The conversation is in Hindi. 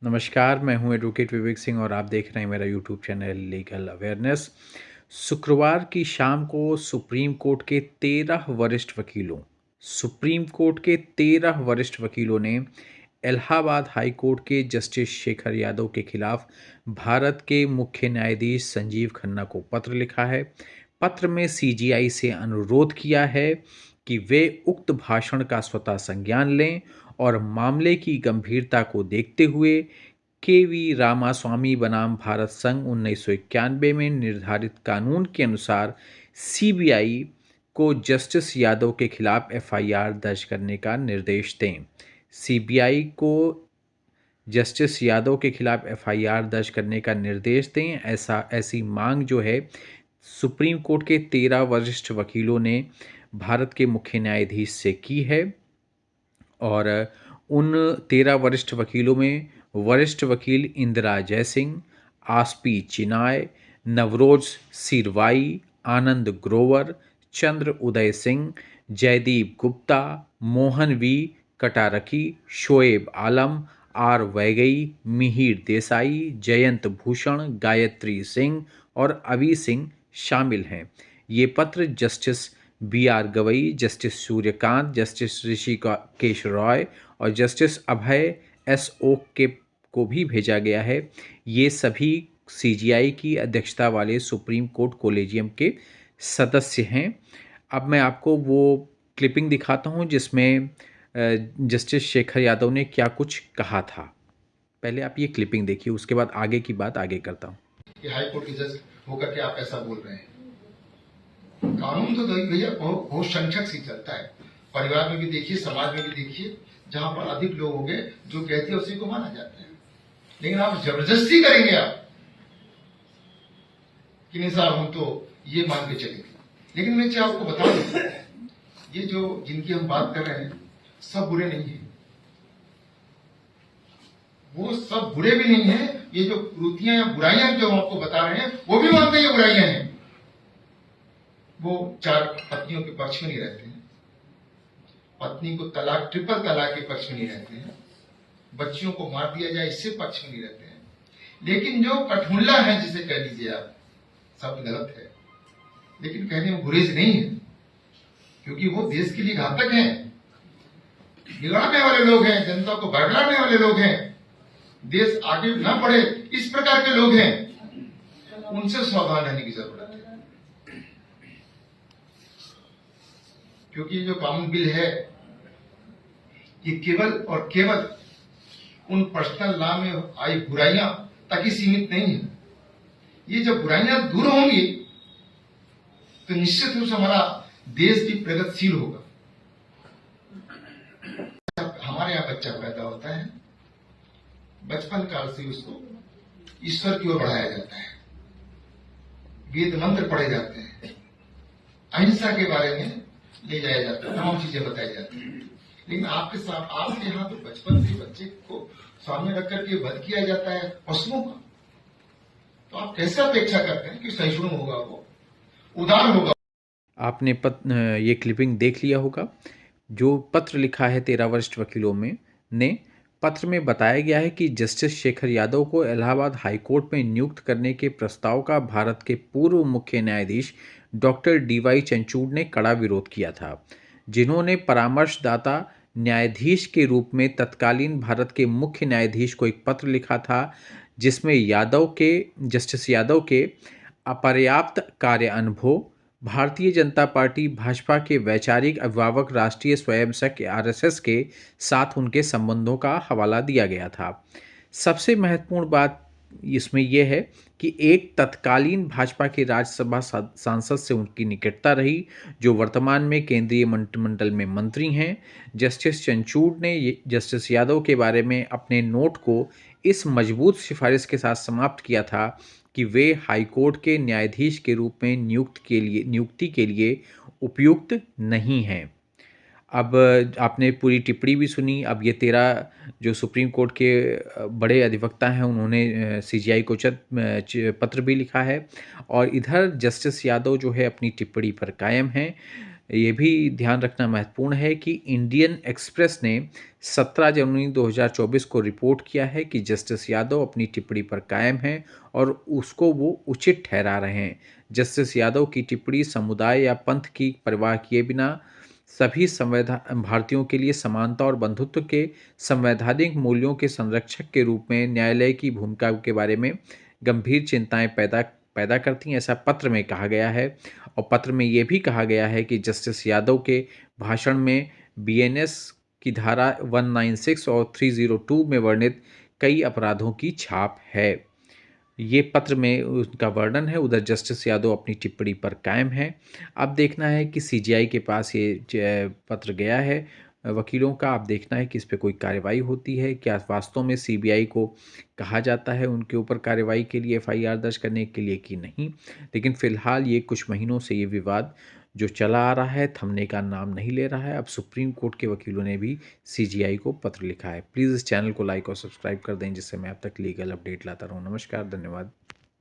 नमस्कार, मैं हूँ एडवोकेट विवेक सिंह और आप देख रहे हैं मेरा यूट्यूब चैनल लीगल अवेयरनेस। शुक्रवार की शाम को सुप्रीम कोर्ट के 13 वरिष्ठ वकीलों ने इलाहाबाद हाई कोर्ट के जस्टिस शेखर यादव के खिलाफ भारत के मुख्य न्यायाधीश संजीव खन्ना को पत्र लिखा है। पत्र में सीजीआई से अनुरोध किया है कि वे उक्त भाषण का स्वतः संज्ञान लें और मामले की गंभीरता को देखते हुए केवी रामास्वामी बनाम भारत संघ 1991 में निर्धारित कानून के अनुसार सीबीआई को जस्टिस यादव के खिलाफ एफआईआर दर्ज करने का निर्देश दें। सीबीआई को जस्टिस यादव के खिलाफ एफआईआर दर्ज करने का निर्देश दें, ऐसी मांग जो है सुप्रीम कोर्ट के 13 वरिष्ठ वकीलों ने भारत के मुख्य न्यायाधीश से की है। और उन 13 वरिष्ठ वकीलों में वरिष्ठ वकील इंदिरा जयसिंह, आसपी चिनाय, नवरोज सिरवाई, आनंद ग्रोवर, चंद्र उदय सिंह, जयदीप गुप्ता, मोहन वी कटारकी, शोएब आलम, आर वैगई, मिहिर देसाई, जयंत भूषण, गायत्री सिंह और अवि सिंह शामिल हैं। ये पत्र justice B R Gavai, justice Suryakant, justice Hrishikesh Roy और जस्टिस अभय एस ओक के को भी भेजा गया है। ये सभी सीजीआई की अध्यक्षता वाले सुप्रीम कोर्ट कोलेजियम के सदस्य हैं। अब मैं आपको वो क्लिपिंग दिखाता हूँ जिसमें जस्टिस शेखर यादव ने क्या कुछ कहा था। पहले आप ये क्लिपिंग देखिए, उसके बाद आगे की बात आगे करता हूँ। हाई कोर्ट के जज होकर के आप ऐसा बोल रहे हैं। कानून तो भैया बहुत संख्यक से चलता है। परिवार में भी देखिए, समाज में भी देखिए, जहां पर अधिक लोग होंगे जो कहते हैं उसी को माना जाता है। लेकिन आप जबरदस्ती करेंगे आप कि नहीं साहब हम तो ये मान के चलेंगे। लेकिन मैं चाहे आपको बता दूं, ये जो जिनकी हम बात कर रहे हैं सब बुरे नहीं है, वो सब बुरे भी नहीं है। ये जो कुरीतियां या बुराइयां जो हम आपको बता रहे हैं वो भी मानते हैं ये बुराइयां हैं। वो 4 पत्नियों के पक्ष में नहीं रहते हैं, पत्नी को तलाक ट्रिपल तलाक के पक्ष में नहीं रहते हैं, बच्चियों को मार दिया जाए इससे पक्ष में नहीं रहते हैं। लेकिन जो कठमुल्ला है, जिसे कह लीजिए आप, सब गलत है लेकिन कहने में गुरेज नहीं है, क्योंकि वो देश के लिए घातक हैं, बिगाड़ने वाले लोग हैं, जनता को बरगलाने वाले लोग हैं, देश आगे ना बढ़े इस प्रकार के लोग हैं। उनसे सावधान रहने की जरूरत है, क्योंकि जो कानून बिल है ये केवल और केवल उन पर्सनल लॉ में आई बुराइयां तक ही सीमित नहीं है। ये जब बुराइयां दूर होंगी तो निश्चित रूप से हमारा देश भी प्रगतिशील होगा। हमारे यहाँ बच्चा पैदा होता है, बचपन काल से उसको ईश्वर की ओर बढ़ाया जाता है, वेद मंत्र पढ़े जाते हैं, अहिंसा के बारे में ले जाया जाता है, तमाम चीजें बताई जाती हैं। लेकिन आपके साथ आपके यहाँ तो बचपन से बच्चे को सामने रख करके वध किया जाता है पशुओं का। तो आप कैसे अपेक्षा करते हैं कि सहिष्णु होगा, वो उदार होगा। आपने ये क्लिपिंग देख लिया होगा। जो पत्र लिखा है 13 वरिष्ठ वकीलों में ने, पत्र में बताया गया है कि जस्टिस शेखर यादव को इलाहाबाद हाई कोर्ट में नियुक्त करने के प्रस्ताव का भारत के पूर्व मुख्य न्यायाधीश डॉक्टर डीवाई चंद्रचूड़ ने कड़ा विरोध किया था, जिन्होंने परामर्शदाता न्यायाधीश के रूप में तत्कालीन भारत के मुख्य न्यायाधीश को एक पत्र लिखा था, जिसमें जस्टिस यादव के अपर्याप्त कार्य अनुभव, भारतीय जनता पार्टी भाजपा के वैचारिक अभिभावक राष्ट्रीय स्वयंसेवक आरएसएस के साथ उनके संबंधों का हवाला दिया गया था। सबसे महत्वपूर्ण बात इसमें यह है कि एक तत्कालीन भाजपा के राज्यसभा सांसद से उनकी निकटता रही, जो वर्तमान में केंद्रीय मंत्रिमंडल में मंत्री हैं। जस्टिस चंद्रचूड़ ने जस्टिस यादव के बारे में अपने नोट को इस मजबूत सिफारिश के साथ समाप्त किया था कि वे हाईकोर्ट के न्यायाधीश के रूप में नियुक्ति के लिए उपयुक्त नहीं हैं। अब आपने पूरी टिप्पणी भी सुनी। अब ये 13 जो सुप्रीम कोर्ट के बड़े अधिवक्ता हैं, उन्होंने सीजीआई को पत्र भी लिखा है और इधर जस्टिस यादव जो है अपनी टिप्पणी पर कायम हैं। ये भी ध्यान रखना महत्वपूर्ण है कि इंडियन एक्सप्रेस ने 17 जनवरी 2024 को रिपोर्ट किया है कि जस्टिस यादव अपनी टिप्पणी पर कायम हैं और उसको वो उचित ठहरा रहे हैं। जस्टिस यादव की टिप्पणी समुदाय या पंथ की परवाह किए बिना सभी भारतीयों के लिए समानता और बंधुत्व के संवैधानिक मूल्यों के संरक्षक के रूप में न्यायालय की भूमिका के बारे में गंभीर चिंताएं पैदा पैदा करती हैं, ऐसा पत्र में कहा गया है। और पत्र में ये भी कहा गया है कि जस्टिस यादव के भाषण में बीएनएस की धारा 196 और 302 में वर्णित कई अपराधों की छाप है। ये पत्र में उनका वर्णन है। उधर जस्टिस यादव अपनी टिप्पणी पर कायम हैं। अब देखना है कि सीजीआई के पास ये पत्र गया है वकीलों का। अब देखना है कि इस पे कोई कार्रवाई होती है, क्या वास्तव में सीबीआई को कहा जाता है उनके ऊपर कार्रवाई के लिए, एफआईआर दर्ज करने के लिए कि नहीं। लेकिन फिलहाल ये कुछ महीनों से ये विवाद जो चला आ रहा है थमने का नाम नहीं ले रहा है। अब सुप्रीम कोर्ट के वकीलों ने भी सीजीआई को पत्र लिखा है। प्लीज़ इस चैनल को लाइक और सब्सक्राइब कर दें जिससे मैं अब तक लीगल अपडेट लाता रहूँ। नमस्कार, धन्यवाद।